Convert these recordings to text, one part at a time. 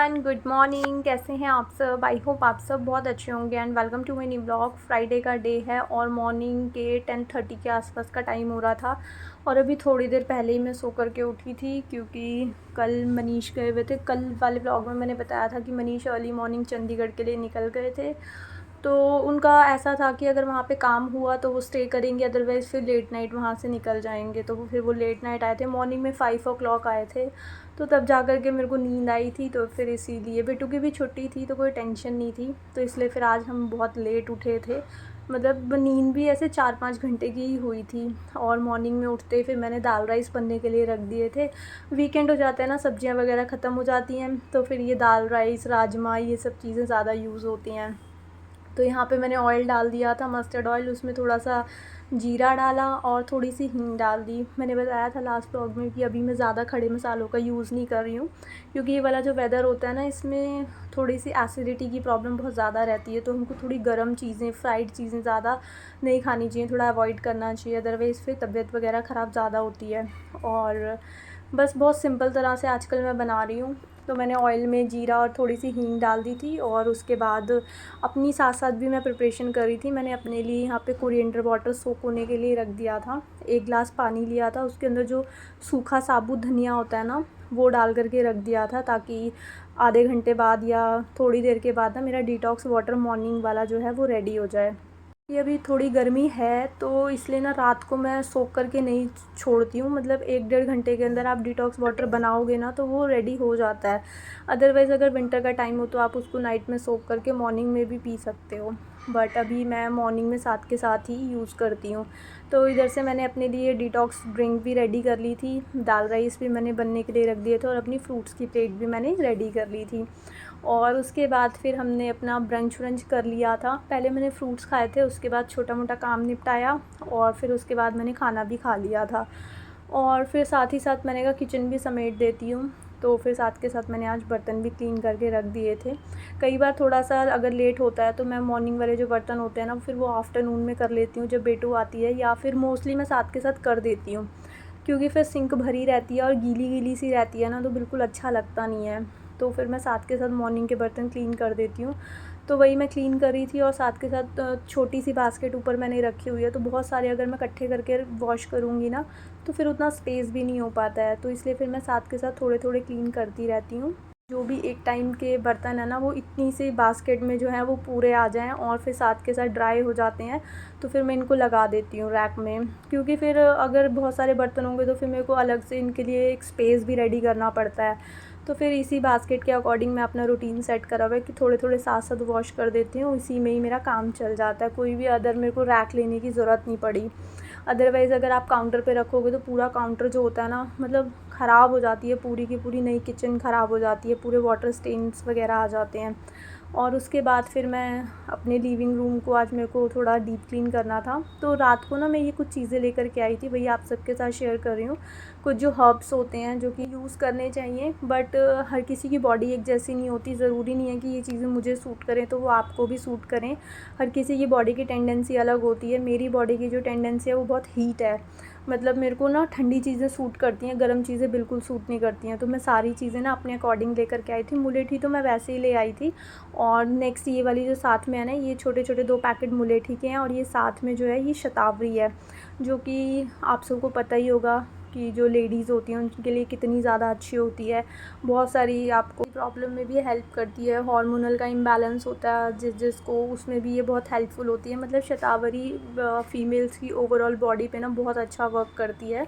Everyone, good morning. कैसे हैं आप सब? आई होप आप सब बहुत अच्छे होंगे and welcome to my new blog. Friday का डे है और मॉर्निंग के 10:30 के आसपास का टाइम हो रहा था और अभी थोड़ी देर पहले ही मैं सो कर के उठी थी क्योंकि कल मनीष गए हुए थे। कल वाले ब्लॉग में मैंने बताया था कि मनीष अर्ली मॉर्निंग चंडीगढ़ के लिए निकल गए थे। तो उनका ऐसा था कि अगर वहाँ पे काम हुआ तो वो स्टे करेंगे, अदरवाइज़ फिर लेट नाइट वहाँ से निकल जाएंगे। तो वो लेट नाइट आए थे, मॉर्निंग में 5 o'clock आए थे। तो तब जा कर के मेरे को नींद आई थी, तो फिर इसीलिए बेटू की भी छुट्टी थी तो कोई टेंशन नहीं थी। तो इसलिए फिर आज हम बहुत लेट उठे थे, मतलब नींद भी ऐसे 4-5 घंटे की ही हुई थी। और मॉर्निंग में उठते फिर मैंने दाल राइस बनने के लिए रख दिए थे। वीकेंड हो जाता है ना, सब्जियां वगैरह ख़त्म हो जाती हैं, तो फिर ये दाल राइस राजमा ये सब चीज़ें ज़्यादा यूज़ होती हैं। तो यहाँ पे मैंने ऑयल डाल दिया था, मस्टर्ड ऑयल, उसमें थोड़ा सा जीरा डाला और थोड़ी सी हींग डाल दी। मैंने बताया था लास्ट व्लॉग में कि अभी मैं ज़्यादा खड़े मसालों का यूज़ नहीं कर रही हूँ क्योंकि ये वाला जो वेदर होता है ना, इसमें थोड़ी सी एसिडिटी की प्रॉब्लम बहुत ज़्यादा रहती है। तो हमको थोड़ी गर्म चीज़ें, फ्राइड चीज़ें ज़्यादा नहीं खानी चाहिए, थोड़ा अवॉइड करना चाहिए, अदरवाइज़ फिर तबीयत वगैरह ख़राब ज़्यादा होती है। और बस बहुत सिंपल तरह से आजकल मैं बना रही हूँ। तो मैंने ऑयल में जीरा और थोड़ी सी हींग डाल दी थी और उसके बाद अपनी साथ साथ भी मैं प्रिपरेशन कर रही थी। मैंने अपने लिए यहाँ पे कोरिएंडर वाटर सोक होने के लिए रख दिया था। 1 गिलास पानी लिया था, उसके अंदर जो सूखा साबुत धनिया होता है ना, वो डाल करके रख दिया था ताकि आधे घंटे बाद या थोड़ी देर के बाद ना मेरा डिटॉक्स वाटर मॉर्निंग वाला जो है वो रेडी हो जाए। ये अभी थोड़ी गर्मी है तो इसलिए ना रात को मैं सोख करके नहीं छोड़ती हूँ, मतलब 1-1.5 घंटे के अंदर आप डिटॉक्स वाटर बनाओगे ना तो वो रेडी हो जाता है। अदरवाइज़ अगर विंटर का टाइम हो तो आप उसको नाइट में सोख करके मॉर्निंग में भी पी सकते हो, बट अभी मैं मॉर्निंग में साथ के साथ ही यूज़ करती हूँ। तो इधर से मैंने अपने लिए डिटॉक्स ड्रिंक भी रेडी कर ली थी, दाल राइस भी मैंने बनने के लिए रख दिए थे और अपनी फ्रूट्स की प्लेट भी मैंने रेडी कर ली थी। और उसके बाद फिर हमने अपना ब्रंच व्रंच कर लिया था। पहले मैंने फ्रूट्स खाए थे, उसके बाद छोटा मोटा काम निपटाया और फिर उसके बाद मैंने खाना भी खा लिया था। और फिर साथ ही साथ मैंने कहा किचन भी समेट देती हूँ, तो फिर साथ के साथ मैंने आज बर्तन भी क्लीन करके रख दिए थे। कई बार थोड़ा सा अगर लेट होता है तो मैं मॉर्निंग वाले जो बर्तन होते हैं ना, फिर वो आफ्टरनून में कर लेती हूँ जब बेटू आती है, या फिर मोस्टली मैं साथ के साथ कर देती हूँ क्योंकि फिर सिंक भरी रहती है और गीली गीली सी रहती है ना, तो बिल्कुल अच्छा लगता नहीं है। तो फिर मैं साथ के साथ मॉर्निंग के बर्तन क्लीन कर देती हूँ। तो वही मैं क्लीन कर रही थी और साथ के साथ छोटी सी बास्केट ऊपर मैंने रखी हुई है, तो बहुत सारे अगर मैं इकट्ठे करके वॉश करूँगी ना तो फिर उतना स्पेस भी नहीं हो पाता है। तो इसलिए फिर मैं साथ के साथ थोड़े थोड़े क्लीन करती रहती हूँ। जो भी एक टाइम के बर्तन है ना, वो इतनी सी बास्केट में जो है वो पूरे आ जाएँ और फिर साथ के साथ ड्राई हो जाते हैं, तो फिर मैं इनको लगा देती हूँ रैक में। क्योंकि फिर अगर बहुत सारे बर्तन होंगे तो फिर मेरे को अलग से इनके लिए एक स्पेस भी रेडी करना पड़ता है। तो फिर इसी बास्केट के अकॉर्डिंग मैं अपना रूटीन सेट करा हुआ है कि थोड़े थोड़े साथ साथ वॉश कर देती हूँ, इसी में ही मेरा काम चल जाता है। कोई भी अदर मेरे को रैक लेने की ज़रूरत नहीं पड़ी। अदरवाइज़ अगर आप काउंटर पे रखोगे तो पूरा काउंटर जो होता है ना, मतलब ख़राब हो जाती है, पूरी की पूरी नई किचन ख़राब हो जाती है, पूरे वाटर स्टेन्स वगैरह आ जाते हैं। और उसके बाद फिर मैं अपने लिविंग रूम को, आज मेरे को थोड़ा डीप क्लीन करना था, तो रात को ना मैं ये कुछ चीज़ें लेकर के आई थी, वही आप सबके साथ शेयर कर रही हूँ। कुछ जो हर्ब्स होते हैं जो कि यूज़ करने चाहिए, बट हर किसी की बॉडी एक जैसी नहीं होती। ज़रूरी नहीं है कि ये चीज़ें मुझे सूट करें तो वो आपको भी सूट करें। हर किसी की बॉडी की टेंडेंसी अलग होती है। मेरी बॉडी की जो टेंडेंसी है वो बहुत हीट है, मतलब मेरे को ना ठंडी चीज़ें सूट करती हैं, गर्म चीज़ें बिल्कुल सूट नहीं करती हैं। तो मैं सारी चीज़ें ना अपने अकॉर्डिंग लेकर के आई थी। मुलेठी तो मैं वैसे ही ले आई थी, और नेक्स्ट ये वाली जो साथ में है ना, ये छोटे छोटे 2 पैकेट मुलेठी के हैं, और ये साथ में जो है ये शतावरी है, जो कि आप सबको पता ही होगा कि जो लेडीज़ होती हैं उनके लिए कितनी ज़्यादा अच्छी होती है। बहुत सारी आपको प्रॉब्लम में भी हेल्प करती है। हार्मोनल का इम्बैलेंस होता है जिसको, उसमें भी ये बहुत हेल्पफुल होती है। मतलब शतावरी फ़ीमेल्स की ओवरऑल बॉडी पे ना बहुत अच्छा वर्क करती है,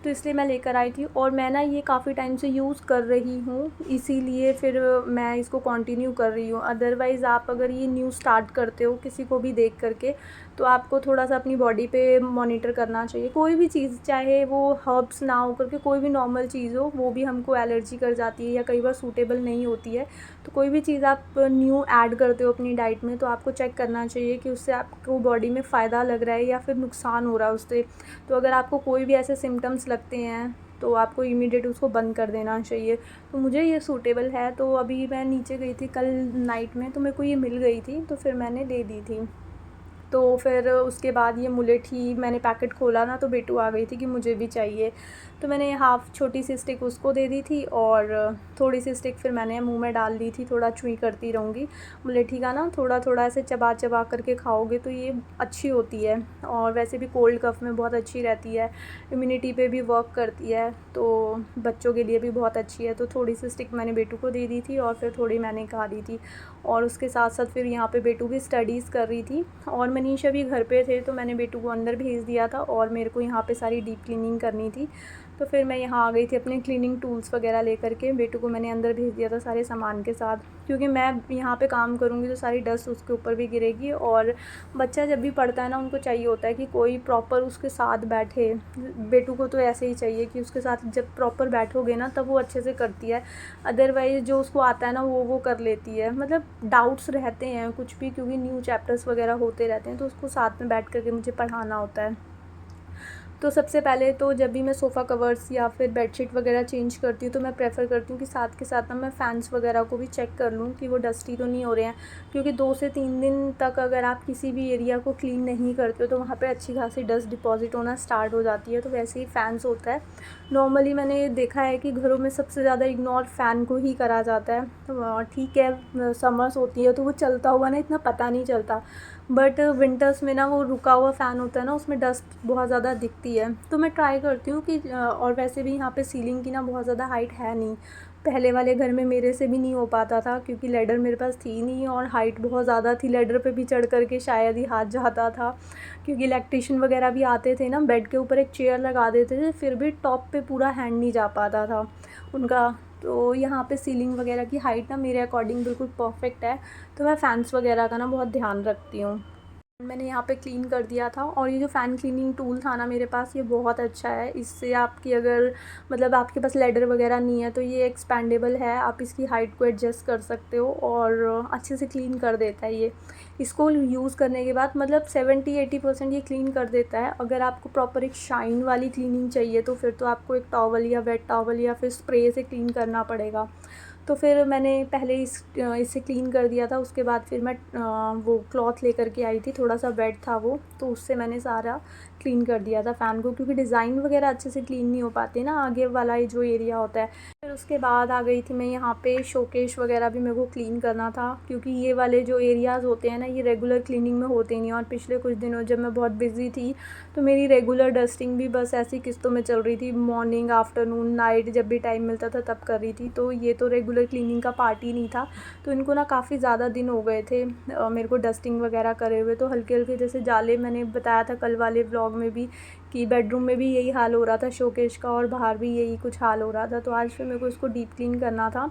तो इसलिए मैं लेकर आई थी। और मैं ना ये काफ़ी टाइम से यूज़ कर रही हूँ, इसीलिए फिर मैं इसको कंटिन्यू कर रही हूँ। अदरवाइज़ आप अगर ये न्यू स्टार्ट करते हो किसी को भी देख करके, तो आपको थोड़ा सा अपनी बॉडी पे मॉनिटर करना चाहिए। कोई भी चीज़, चाहे वो हर्ब्स ना हो करके, कोई भी नॉर्मल चीज़ हो, वो भी हमको एलर्जी कर जाती है या कई बार सूटेबल नहीं होती है। तो कोई भी चीज़ आप न्यू ऐड करते हो अपनी डाइट में, तो आपको चेक करना चाहिए कि उससे आपको बॉडी में फ़ायदा लग रहा है या फिर नुकसान हो रहा है उससे। तो अगर आपको कोई भी ऐसे सिम्टम्स लगते हैं तो आपको इमीडिएट उसको बंद कर देना चाहिए। तो मुझे ये सूटेबल है, तो अभी मैं नीचे गई थी कल नाइट में, तो मेरे को ये मिल गई थी, तो फिर मैंने ले ली थी। तो फिर उसके बाद ये मुलेट ही मैंने पैकेट खोला ना, तो बेटू आ गई थी कि मुझे भी चाहिए। तो मैंने हाफ़ छोटी सी स्टिक उसको दे दी थी और थोड़ी सी स्टिक फिर मैंने मुंह में डाल दी थी। थोड़ा चुई करती रहूँगी। मुलेठी का ना थोड़ा थोड़ा ऐसे चबा चबा करके खाओगे तो ये अच्छी होती है, और वैसे भी कोल्ड कफ़ में बहुत अच्छी रहती है, इम्यूनिटी पे भी वर्क करती है, तो बच्चों के लिए भी बहुत अच्छी है। तो थोड़ी सी स्टिक मैंने बेटू को दे दी थी और फिर थोड़ी मैंने खा ली थी। और उसके साथ साथ फिर यहाँ पे बेटू भी स्टडीज़ कर रही थी और मनीषा भी घर पे थे, तो मैंने बेटू को अंदर भेज दिया था और मेरे को यहाँ पे सारी डीप क्लीनिंग करनी थी। तो फिर मैं यहाँ आ गई थी अपने क्लीनिंग टूल्स वगैरह लेकर के। बेटू को मैंने अंदर भेज दिया था सारे सामान के साथ, क्योंकि मैं यहाँ पे काम करूँगी तो सारी डस्ट उसके ऊपर भी गिरेगी। और बच्चा जब भी पढ़ता है ना, उनको चाहिए होता है कि कोई प्रॉपर उसके साथ बैठे। बेटू को तो ऐसे ही चाहिए कि उसके साथ जब प्रॉपर बैठोगे ना, तब वो अच्छे से करती है। अदरवाइज़ जो उसको आता है ना, वो कर लेती है। मतलब डाउट्स रहते हैं कुछ भी, क्योंकि न्यू चैप्टर्स वगैरह होते रहते हैं, तो उसको साथ में बैठ करके मुझे पढ़ाना होता है। तो सबसे पहले तो जब भी मैं सोफ़ा कवर्स या फिर बेडशीट वगैरह चेंज करती हूँ, तो मैं प्रेफ़र करती हूँ कि साथ के साथ ना मैं फ़ैन्स वगैरह को भी चेक कर लूँ कि वो डस्टी तो नहीं हो रहे हैं। क्योंकि 2 से 3 दिन तक अगर आप किसी भी एरिया को क्लीन नहीं करते हो, तो वहाँ पे अच्छी खासी डस्ट डिपॉज़िट होना स्टार्ट हो जाती है। तो वैसे ही फ़ैन्स होता है। नॉर्मली मैंने देखा है कि घरों में सबसे ज़्यादा इग्नोर फ़ैन को ही करा जाता है। तो ठीक है, समर्स होती है तो वो चलता हुआ ना इतना पता नहीं चलता, बट विंटर्स में ना वो रुका हुआ फ़ैन होता है ना, उसमें डस्ट बहुत ज़्यादा दिखती है। तो मैं ट्राई करती हूँ कि और वैसे भी यहाँ पे सीलिंग की ना बहुत ज़्यादा हाइट है नहीं। पहले वाले घर में मेरे से भी नहीं हो पाता था, क्योंकि लैडर मेरे पास थी नहीं और हाइट बहुत ज़्यादा थी। लैडर पे भी चढ़ कर के शायद ही हाथ जाता था, क्योंकि इलेक्ट्रिशियन वगैरह भी आते थे ना, बेड के ऊपर एक चेयर लगा देते थे, फिर भी टॉप पे पूरा हैंड नहीं जा पाता था उनका। तो यहाँ पे सीलिंग वगैरह की हाइट ना मेरे अकॉर्डिंग बिल्कुल परफेक्ट है। तो मैं फ़ैन्स वगैरह का ना बहुत ध्यान रखती हूँ। मैंने यहाँ पे क्लीन कर दिया था, और ये जो फ़ैन क्लीनिंग टूल था ना मेरे पास, ये बहुत अच्छा है। इससे आपकी अगर मतलब आपके पास लैडर वगैरह नहीं है, तो ये एक्सपेंडेबल है, आप इसकी हाइट को एडजस्ट कर सकते हो और अच्छे से क्लीन कर देता है ये। इसको यूज़ करने के बाद मतलब 70-80% ये क्लीन कर देता है। अगर आपको प्रॉपर एक शाइन वाली क्लीनिंग चाहिए, तो फिर तो आपको एक टॉवल या वेट टॉवल या फिर स्प्रे से क्लीन करना पड़ेगा। तो फिर मैंने पहले इसे क्लीन कर दिया था। उसके बाद फिर मैं वो क्लॉथ लेकर के आई थी, थोड़ा सा वेट था वो, तो उससे मैंने सारा क्लीन कर दिया था फ़ैन को, क्योंकि डिज़ाइन वगैरह अच्छे से क्लीन नहीं हो पाते ना, आगे वाला ये जो एरिया होता है। फिर उसके बाद आ गई थी मैं यहाँ पे शोकेस वगैरह भी मेरे को क्लीन करना था, क्योंकि ये वाले जो एरियाज़ होते हैं ना, ये रेगुलर क्लीनिंग में होते नहीं। और पिछले कुछ दिनों जब मैं बहुत बिज़ी थी, तो मेरी रेगुलर डस्टिंग भी बस ऐसी किस्तों में चल रही थी, मॉर्निंग, आफ्टरनून, नाइट, जब भी टाइम मिलता था तब कर रही थी। तो ये तो रेगुलर क्लीनिंग का पार्ट ही नहीं था। तो इनको ना काफ़ी ज़्यादा दिन हो गए थे मेरे को डस्टिंग वगैरह करे हुए। तो हल्के हल्के जैसे जाले, मैंने बताया था कल वाले व्लॉग में भी कि बेडरूम में भी यही हाल हो रहा था शोकेस का, और बाहर भी यही कुछ हाल हो रहा था। तो आज फिर मेरे को इसको डीप क्लीन करना था।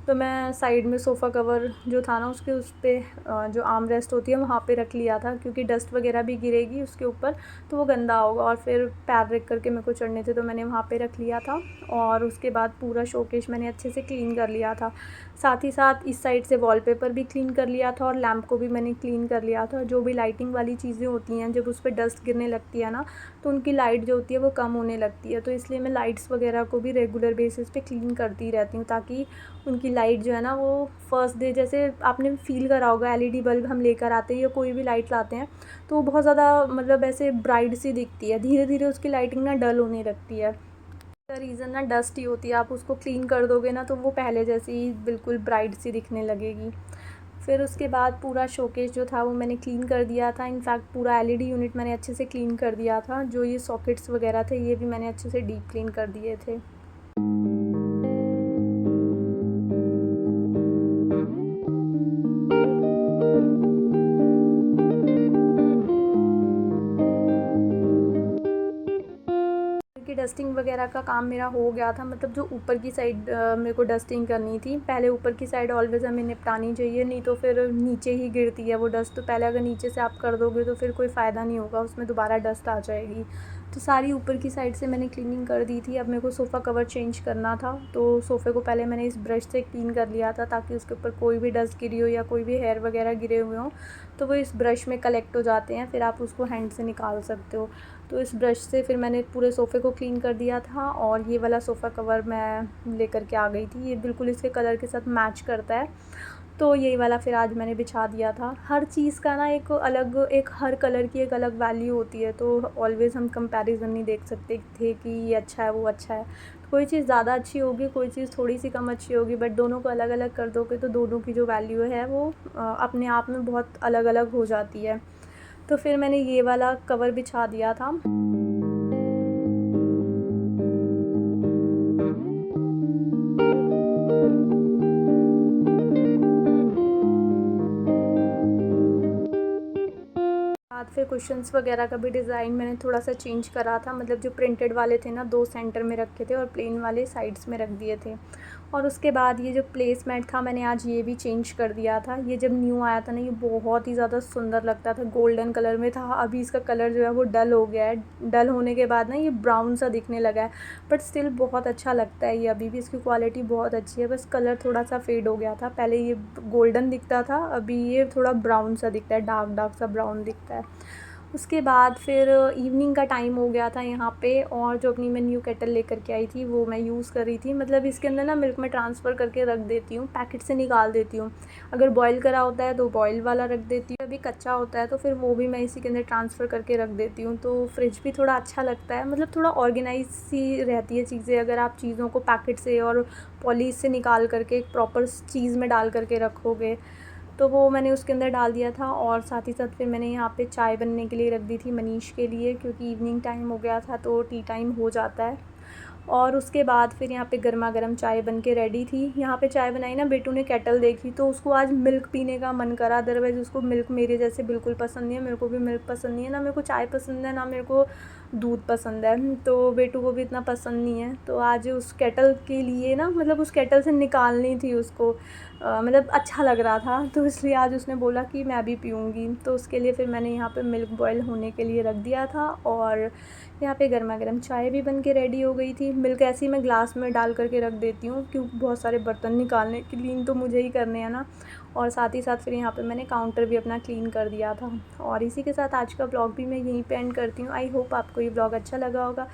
तो मैं साइड में सोफ़ा कवर जो था ना, उसके उस पर जो आर्म रेस्ट होती है वहाँ पे रख लिया था, क्योंकि डस्ट वगैरह भी गिरेगी उसके ऊपर तो वो गंदा होगा, और फिर पैर रख करके मेरे को चढ़ने थे, तो मैंने वहाँ पे रख लिया था। और उसके बाद पूरा शोकेस मैंने अच्छे से क्लीन कर लिया था। साथ ही साथ इस साइड से वॉलपेपर भी क्लीन कर लिया था, और लैंप को भी मैंने क्लीन कर लिया था। जो भी लाइटिंग वाली चीज़ें होती हैं, जब उस पर डस्ट गिरने लगती है ना, तो उनकी लाइट जो होती है वो कम होने लगती है। तो इसलिए मैं लाइट्स वगैरह को भी रेगुलर बेसिस पे क्लीन करती रहती हूँ, ताकि उनकी लाइट जो है ना, वो फर्स्ट डे जैसे आपने फ़ील करा होगा, एलईडी बल्ब हम लेकर आते हैं या कोई भी लाइट लाते हैं, तो वो बहुत ज़्यादा मतलब ऐसे ब्राइट सी दिखती है, धीरे धीरे उसकी लाइटिंग ना डल होने लगती है। का रीज़न ना डस्ट ही होती है। आप उसको क्लीन कर दोगे ना, तो वो पहले जैसी ही बिल्कुल ब्राइट सी दिखने लगेगी। फिर उसके बाद पूरा शोकेस जो था वो मैंने क्लीन कर दिया था। इनफैक्ट पूरा एलईडी यूनिट मैंने अच्छे से क्लीन कर दिया था। जो ये सॉकेट्स वगैरह थे, ये भी मैंने अच्छे से डीप क्लीन कर दिए थे। की डस्टिंग वगैरह का काम मेरा हो गया था, मतलब जो ऊपर की साइड मेरे को डस्टिंग करनी थी। पहले ऊपर की साइड ऑलवेज़ हमें निपटानी चाहिए, नहीं तो फिर नीचे ही गिरती है वो डस्ट। तो पहले अगर नीचे से आप कर दोगे तो फिर कोई फ़ायदा नहीं होगा, उसमें दोबारा डस्ट आ जाएगी। तो सारी ऊपर की साइड से मैंने क्लीनिंग कर दी थी। अब मेरे को सोफ़ा कवर चेंज करना था, तो सोफ़े को पहले मैंने इस ब्रश से क्लीन कर लिया था, ताकि उसके ऊपर कोई भी डस्ट गिरी हो या कोई भी हेयर वगैरह गिरे हुए हों, तो वो इस ब्रश में कलेक्ट हो जाते हैं, फिर आप उसको हैंड से निकाल सकते हो। तो इस ब्रश से फिर मैंने पूरे सोफ़े को क्लीन कर दिया था। और ये वाला सोफ़ा कवर मैं लेकर के आ गई थी, ये बिल्कुल इसके कलर के साथ मैच करता है। तो यही वाला फिर आज मैंने बिछा दिया था। हर चीज़ का ना एक हर कलर की एक अलग वैल्यू होती है, तो ऑलवेज़ हम कंपैरिज़न नहीं देख सकते थे कि ये अच्छा है वो अच्छा है। कोई चीज़ ज़्यादा अच्छी होगी, कोई चीज़ थोड़ी सी कम अच्छी होगी, बट दोनों को अलग अलग कर दोगे तो दोनों की जो वैल्यू है वो अपने आप में बहुत अलग अलग हो जाती है। तो फिर मैंने ये वाला कवर बिछा दिया था। बाद फिर कुशन्स वगैरह का भी डिज़ाइन मैंने थोड़ा सा चेंज करा था, मतलब जो प्रिंटेड वाले थे ना 2 सेंटर में रखे थे और प्लेन वाले साइड्स में रख दिए थे। और उसके बाद ये जो प्लेसमेंट था मैंने आज ये भी चेंज कर दिया था। ये जब न्यू आया था ना, ये बहुत ही ज़्यादा सुंदर लगता था, गोल्डन कलर में था। अभी इसका कलर जो है वो डल हो गया है। डल होने के बाद ना ये ब्राउन सा दिखने लगा है, बट स्टिल बहुत अच्छा लगता है ये। अभी भी इसकी क्वालिटी बहुत अच्छी है, बस कलर थोड़ा सा फेड हो गया था। पहले ये गोल्डन दिखता था, अभी ये थोड़ा ब्राउन सा दिखता है, डार्क डार्क सा ब्राउन दिखता है। उसके बाद फिर इवनिंग का टाइम हो गया था यहाँ पे, और जो अपनी मैं न्यू केटल लेकर के आई थी वो मैं यूज़ कर रही थी। मतलब इसके अंदर ना मिल्क में ट्रांसफ़र करके रख देती हूँ, पैकेट से निकाल देती हूँ। अगर बॉयल करा होता है तो बॉयल वाला रख देती हूँ, अभी कच्चा होता है तो फिर वो भी मैं इसी के अंदर ट्रांसफ़र करके रख देती हूँ। तो फ्रिज भी थोड़ा अच्छा लगता है, मतलब थोड़ा ऑर्गेनाइज सी रहती है चीज़ें, अगर आप चीज़ों को पैकेट से और पॉलीज से निकाल करके एक प्रॉपर चीज़ में डाल करके रखोगे। तो वो मैंने उसके अंदर डाल दिया था, और साथ ही साथ फिर मैंने यहाँ पे चाय बनने के लिए रख दी थी मनीष के लिए, क्योंकि इवनिंग टाइम हो गया था तो टी टाइम हो जाता है। और उसके बाद फिर यहाँ पे गर्मा गर्म चाय बन के रेडी थी। यहाँ पे चाय बनाई ना, बेटू ने केटल देखी तो उसको आज मिल्क पीने का मन करा, अदरवाइज़ उसको मिल्क मेरे जैसे बिल्कुल पसंद नहीं है। मेरे को भी मिल्क पसंद नहीं है, ना मेरे को चाय पसंद है, ना मेरे को दूध पसंद है, तो बेटू को भी इतना पसंद नहीं है। तो आज उस केटल के लिए ना, मतलब उस केटल से निकालनी थी उसको, मतलब अच्छा लग रहा था, तो इसलिए आज उसने बोला कि मैं भी पीऊँगी। तो उसके लिए फिर मैंने यहाँ पे मिल्क बॉयल होने के लिए रख दिया था, और यहाँ पे गर्मा गर्म चाय भी बन के रेडी हो गई थी। मिल्क ऐसे ही मैं ग्लास में डाल करके रख देती हूँ, क्योंकि बहुत सारे बर्तन निकालने, क्लीन तो मुझे ही करने हैं ना। और साथ ही साथ फिर यहाँ पे मैंने काउंटर भी अपना क्लीन कर दिया था। और इसी के साथ आज का ब्लॉग भी मैं यहीं पे एंड करती हूँ। आई होप आपको ये ब्लॉग अच्छा लगा होगा।